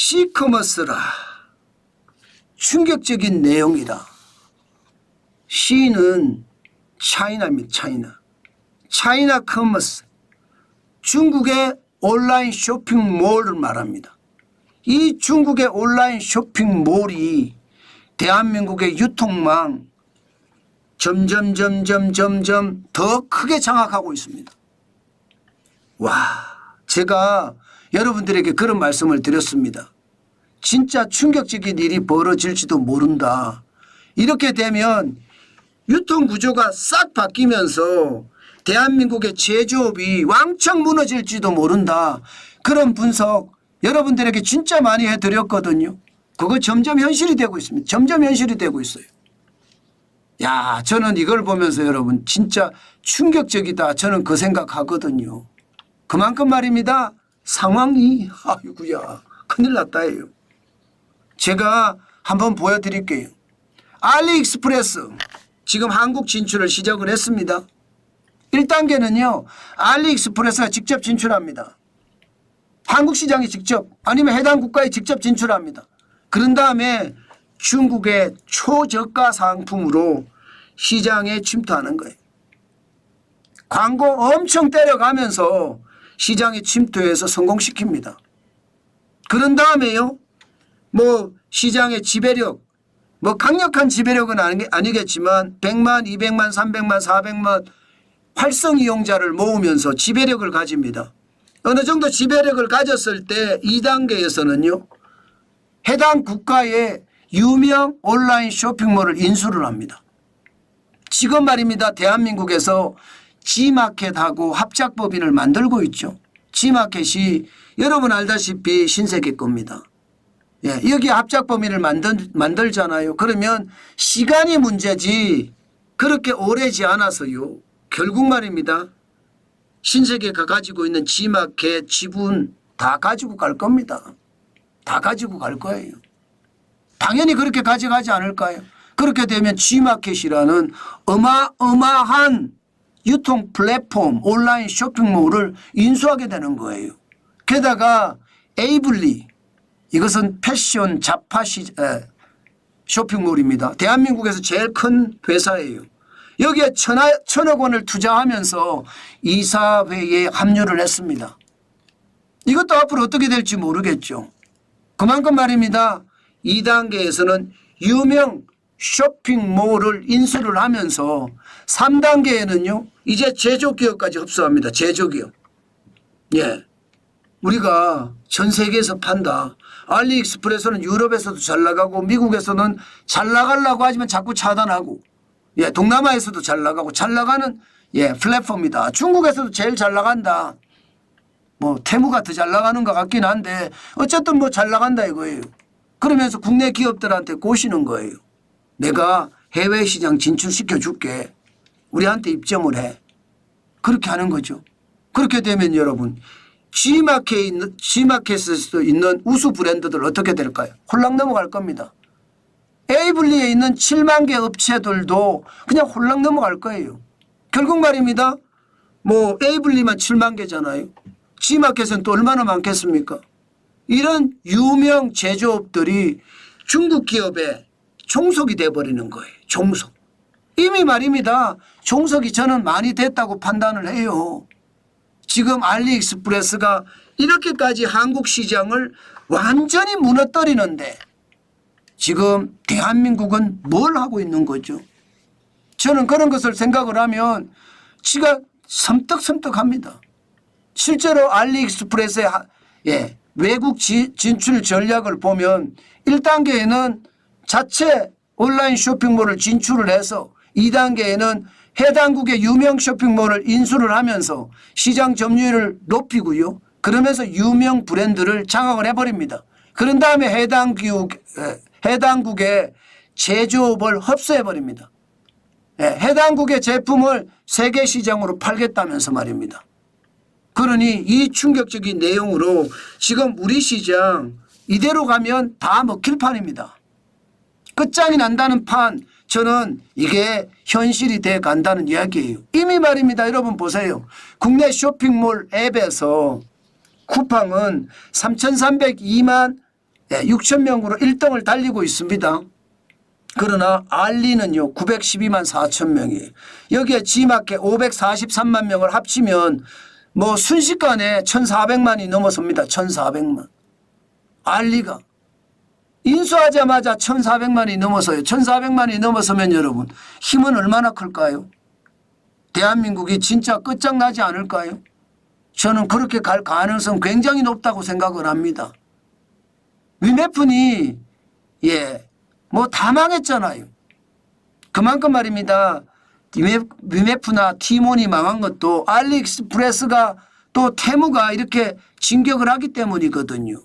시커머스라. 충격적인 내용이다. 시는 차이나입니다. 차이나 커머스. 중국의 온라인 쇼핑몰을 말합니다. 이 중국의 온라인 쇼핑몰이 대한민국의 유통망 점점 더 크게 장악하고 있습니다. 와, 제가 여러분들에게 그런 말씀을 드렸습니다. 진짜 충격적인 일이 벌어질지도 모른다. 이렇게 되면 유통구조가 싹 바뀌면서 대한민국의 제조업이 왕창 무너질지도 모른다. 그런 분석 여러분들에게 진짜 많이 해드렸거든요. 그거 점점 현실이 되고 있습니다. 점점 현실이 되고 있어요. 야, 저는 이걸 보면서 여러분 진짜 충격적이다. 저는 그 생각하거든요. 그만큼 말입니다. 상황이 아이고야 큰일 났다예요. 제가 한번 보여드릴게요. 알리익스프레스 지금 한국 진출을 시작을 했습니다. 1단계는요. 알리익스프레스가 직접 진출합니다. 한국 시장에 직접 아니면 해당 국가에 직접 진출합니다. 그런 다음에 중국의 초저가 상품으로 시장에 침투하는 거예요. 광고 엄청 때려가면서 시장에 침투해서 성공시킵니다. 그런 다음에요. 뭐 시장의 지배력, 뭐 강력한 지배력은 아니겠지만 100만, 200만, 300만, 400만 활성 이용자를 모으면서 지배력을 가집니다. 어느 정도 지배력을 가졌을 때 2단계에서는요. 해당 국가의 유명 온라인 쇼핑몰을 인수를 합니다. 지금 말입니다. 대한민국에서 G마켓하고 합작법인을 만들고 있죠. G마켓이 여러분 알다시피 신세계 겁니다. 예, 여기 합작법인을 만들잖아요. 그러면 시간이 문제지 그렇게 오래지 않아서요. 결국 말입니다. 신세계가 가지고 있는 G마켓 지분 다 가지고 갈 겁니다. 다 가지고 갈 거예요. 당연히 그렇게 가져가지 않을까요? 그렇게 되면 G마켓이라는 어마어마한 유통 플랫폼 온라인 쇼핑몰을 인수하게 되는 거예요. 게다가 에이블리 이것은 패션 자파 쇼핑몰입니다. 대한민국에서 제일 큰 회사예요. 여기에 천억 원을 투자하면서 이사회에 합류를 했습니다. 이것도 앞으로 어떻게 될지 모르겠죠. 그만큼 말입니다. 2단계에서는 유명 쇼핑몰을 인수를 하면서 3단계에는요. 이제 제조기업까지 흡수합니다. 제조기업. 예, 우리가 전 세계에서 판다. 알리익스프레스는 유럽에서도 잘 나가고 미국에서는 잘 나가려고 하지만 자꾸 차단하고 예, 동남아에서도 잘 나가고 잘 나가는 예, 플랫폼이다. 중국에서도 제일 잘 나간다. 뭐 테무가 더 잘 나가는 것 같긴 한데 어쨌든 뭐 잘 나간다 이거예요. 그러면서 국내 기업들한테 꼬시는 거예요. 내가 해외 시장 진출시켜 줄게. 우리한테 입점을 해. 그렇게 하는 거죠. 그렇게 되면 여러분 G마켓에서 있는 우수 브랜드들 어떻게 될까요? 홀랑 넘어갈 겁니다. 에이블리에 있는 7만 개 업체들도 그냥 홀랑 넘어갈 거예요. 결국 말입니다. 뭐 에이블리만 7만 개잖아요. G마켓은 또 얼마나 많겠습니까? 이런 유명 제조업들이 중국 기업의 종속이 돼버리는 거예요. 종속. 이미 말입니다. 종속이 저는 많이 됐다고 판단을 해요. 지금 알리익스프레스가 이렇게까지 한국 시장을 완전히 무너뜨리는데 지금 대한민국은 뭘 하고 있는 거죠? 저는 그런 것을 생각을 하면 지가 섬뜩섬뜩합니다. 실제로 알리익스프레스의 예, 외국 진출 전략을 보면 1단계에는 자체 온라인 쇼핑몰을 진출을 해서 2단계에는 해당국의 유명 쇼핑몰을 인수를 하면서 시장 점유율을 높이고요. 그러면서 유명 브랜드를 장악을 해버립니다. 그런 다음에 해당국의 제조업을 흡수해버립니다. 해당국의 제품을 세계 시장으로 팔겠다면서 말입니다. 그러니 이 충격적인 내용으로 지금 우리 시장 이대로 가면 다 먹힐 판입니다. 끝장이 난다는 판, 저는 이게 현실이 돼 간다는 이야기예요. 이미 말입니다. 여러분 보세요. 국내 쇼핑몰 앱에서 쿠팡은 3,302만 6천 명으로 1등을 달리고 있습니다. 그러나 알리는요 912만 4천 명이에요. 여기에 G마켓 543만 명을 합치면 뭐 순식간에 1,400만이 넘어섭니다. 1,400만. 알리가 인수하자마자 1,400만이 넘어서요. 1,400만이 넘어서면 여러분 힘은 얼마나 클까요? 대한민국이 진짜 끝장나지 않을까요? 저는 그렇게 갈 가능성 굉장히 높다고 생각을 합니다. 위메푼이 뭐 다 망했잖아요. 그만큼 말입니다. 위메프나 티몬이 망한 것도 알리익스프레스가 또 테무가 이렇게 진격을 하기 때문이거든요.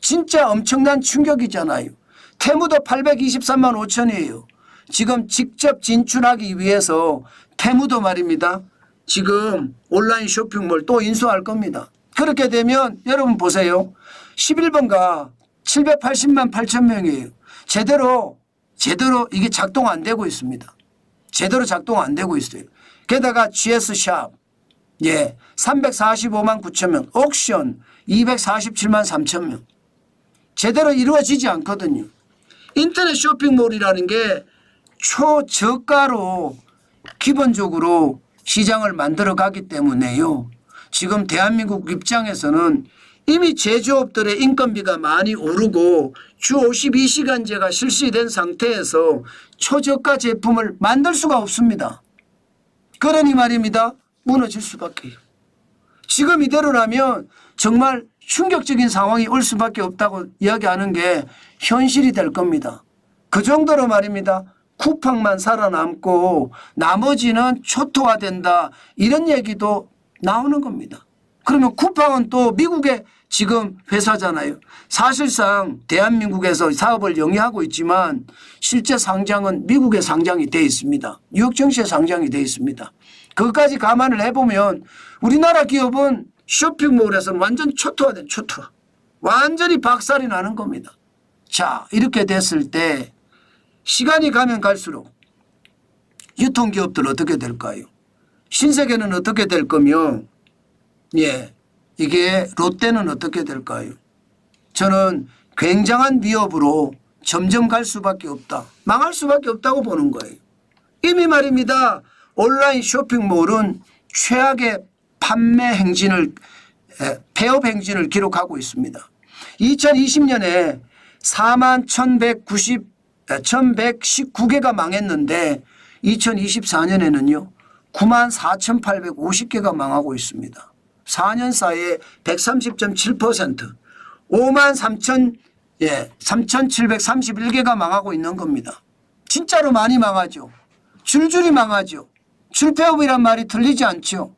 진짜 엄청난 충격이잖아요. 테무도 823만 5천이에요. 지금 직접 진출하기 위해서 테무도 말입니다. 지금 온라인 쇼핑몰 또 인수할 겁니다. 그렇게 되면 여러분 보세요. 11번가 780만 8천 명이에요. 제대로 이게 작동 안 되고 있습니다. 제대로 작동 안 되고 있어요. 게다가 GS샵 345만 9천 명, 옥션 247만 3천 명. 제대로 이루어지지 않거든요. 인터넷 쇼핑몰이라는 게 초저가로 기본적으로 시장을 만들어 가기 때문에요. 지금 대한민국 입장에서는 이미 제조업들의 인건비가 많이 오르고 주 52시간제가 실시된 상태에서 초저가 제품을 만들 수가 없습니다. 그러니 말입니다. 무너질 수밖에요. 지금 이대로라면 정말 충격적인 상황이 올 수밖에 없다고 이야기하는 게 현실이 될 겁니다. 그 정도로 말입니다. 쿠팡만 살아남고 나머지는 초토화된다 이런 얘기도 나오는 겁니다. 그러면 쿠팡은 또 미국의 지금 회사잖아요. 사실상 대한민국에서 사업을 영위하고 있지만 실제 상장은 미국에 상장이 되어 있습니다. 뉴욕 증시에 상장이 되어 있습니다. 그것까지 감안을 해보면 우리나라 기업은 쇼핑몰에서는 완전 초토화된 초토화. 완전히 박살이 나는 겁니다. 자, 이렇게 됐을 때 시간이 가면 갈수록 유통기업들 어떻게 될까요? 신세계는 어떻게 될 거며 이게 롯데는 어떻게 될까요? 저는 굉장한 위협으로 점점 갈 수밖에 없다. 망할 수밖에 없다고 보는 거예요. 이미 말입니다. 온라인 쇼핑몰은 최악의 판매 행진을 폐업 행진을 기록하고 있습니다. 2020년에 4만 1,119개가 망했는데 2024년에는요. 9만 4,850개가 망하고 있습니다. 4년 사이에 130.7% 5만 3,731개가 망하고 있는 겁니다. 진짜로 많이 망하죠. 줄줄이 망하죠. 줄폐업이란 말이 틀리지 않죠.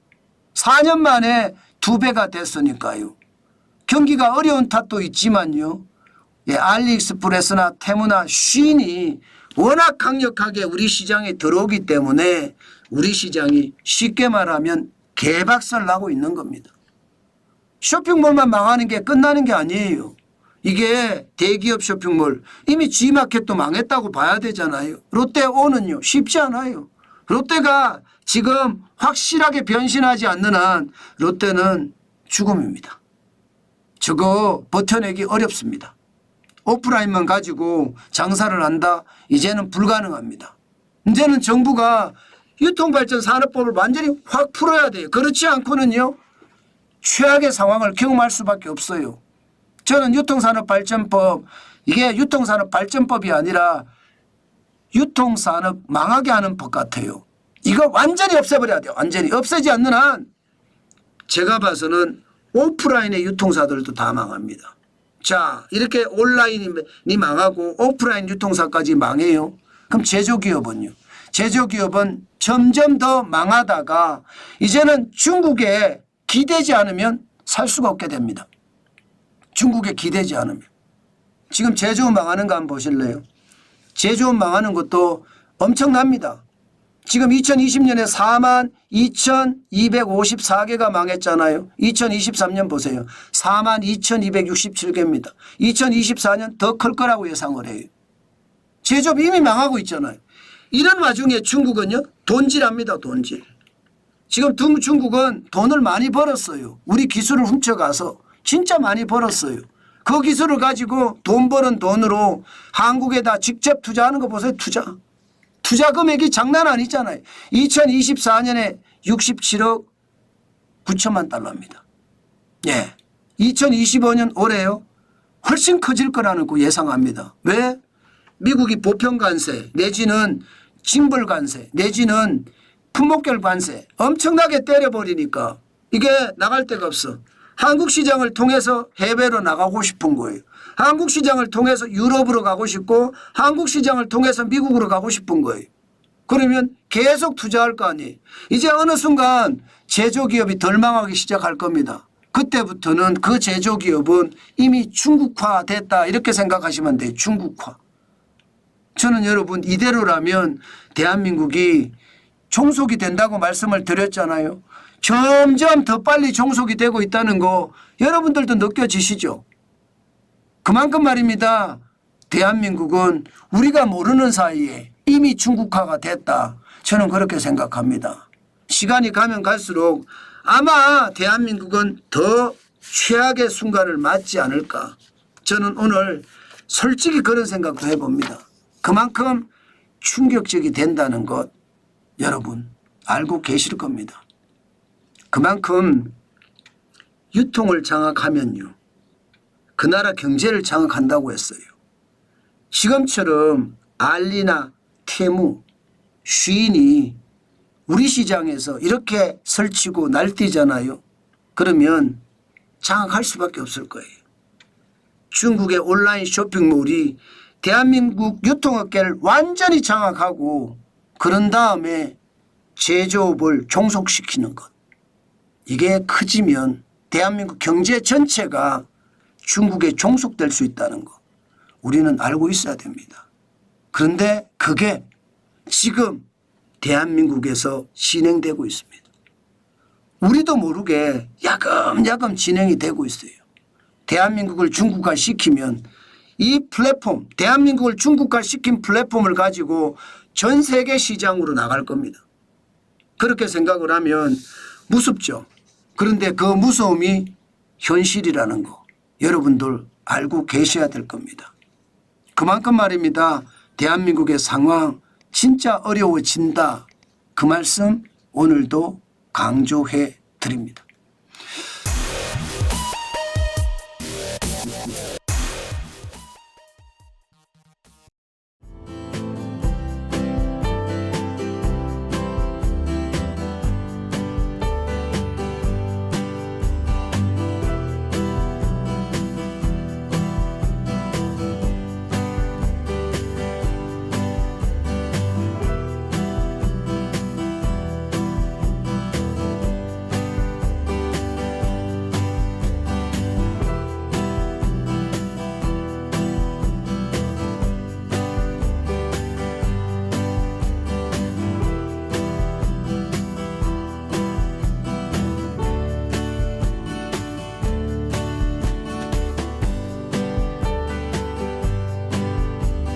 4년 만에 2배가 됐으니까요. 경기가 어려운 탓도 있지만요. 알리익스프레스나 테무나 쉰이 워낙 강력하게 우리 시장에 들어오기 때문에 우리 시장이 쉽게 말하면 개박살 나고 있는 겁니다. 쇼핑몰만 망하는 게 끝나는 게 아니에요. 이게 대기업 쇼핑몰 이미 G마켓도 망했다고 봐야 되잖아요. 롯데오는요 쉽지 않아요. 롯데가 지금 확실하게 변신하지 않는 한 롯데는 죽음입니다. 저거 버텨내기 어렵습니다. 오프라인만 가지고 장사를 한다? 이제는 불가능합니다. 이제는 정부가 유통발전산업법을 완전히 확 풀어야 돼요. 그렇지 않고는요. 최악의 상황을 경험할 수밖에 없어요. 저는 유통산업발전법 이게 유통산업발전법이 아니라 유통산업 망하게 하는 법 같아요. 이거 완전히 없애버려야 돼요. 완전히 없애지 않는 한 제가 봐서는 오프라인의 유통사들도 다 망합니다. 자, 이렇게 온라인이 망하고 오프라인 유통사까지 망해요. 그럼 제조기업은요? 제조기업은 점점 더 망하다가 이제는 중국에 기대지 않으면 살 수가 없게 됩니다. 중국에 기대지 않으면. 지금 제조업 망하는 거 한번 보실래요? 제조업 망하는 것도 엄청납니다. 지금 2020년에 4만 2,254개가 망했잖아요. 2023년 보세요. 4만 2,267개입니다. 2024년 더 클 거라고 예상을 해요. 제조업 이미 망하고 있잖아요. 이런 와중에 중국은요. 돈질합니다. 돈질. 지금 중국은 돈을 많이 벌었어요. 우리 기술을 훔쳐가서 진짜 많이 벌었어요. 그 기술을 가지고 돈 버는 돈으로 한국에다 직접 투자하는 거 보세요. 투자 금액이 장난 아니잖아요. 2024년에 67억 9천만 달러입니다. 예. 2025년 올해요. 훨씬 커질 거라는 거 예상합니다. 왜? 미국이 보편 관세 내지는 징벌 관세 내지는 품목결 관세 엄청나게 때려버리니까 이게 나갈 데가 없어. 한국 시장을 통해서 해외로 나가고 싶은 거예요. 한국 시장을 통해서 유럽으로 가고 싶고 한국 시장을 통해서 미국으로 가고 싶은 거예요. 그러면 계속 투자할 거 아니에요. 이제 어느 순간 제조기업이 덜 망하기 시작할 겁니다. 그때부터는 그 제조기업은 이미 중국화됐다 이렇게 생각하시면 돼요. 중국화. 저는 여러분 이대로라면 대한민국이 종속이 된다고 말씀을 드렸잖아요. 점점 더 빨리 종속이 되고 있다는 거 여러분들도 느껴지시죠? 그만큼 말입니다. 대한민국은 우리가 모르는 사이에 이미 중국화가 됐다. 저는 그렇게 생각합니다. 시간이 가면 갈수록 아마 대한민국은 더 최악의 순간을 맞지 않을까. 저는 오늘 솔직히 그런 생각도 해봅니다. 그만큼 충격적이 된다는 것 여러분 알고 계실 겁니다. 그만큼 유통을 장악하면요. 그 나라 경제를 장악한다고 했어요. 지금처럼 알리나 테무, 쉬인이 우리 시장에서 이렇게 설치고 날뛰잖아요. 그러면 장악할 수밖에 없을 거예요. 중국의 온라인 쇼핑몰이 대한민국 유통업계를 완전히 장악하고 그런 다음에 제조업을 종속시키는 것. 이게 커지면 대한민국 경제 전체가 중국에 종속될 수 있다는 거 우리는 알고 있어야 됩니다. 그런데 그게 지금 대한민국에서 진행되고 있습니다. 우리도 모르게 야금야금 진행이 되고 있어요. 대한민국을 중국화시키면 이 플랫폼 대한민국을 중국화시킨 플랫폼을 가지고 전 세계 시장으로 나갈 겁니다. 그렇게 생각을 하면 무섭죠. 그런데 그 무서움이 현실이라는 거 여러분들 알고 계셔야 될 겁니다. 그만큼 말입니다. 대한민국의 상황 진짜 어려워진다. 그 말씀 오늘도 강조해 드립니다.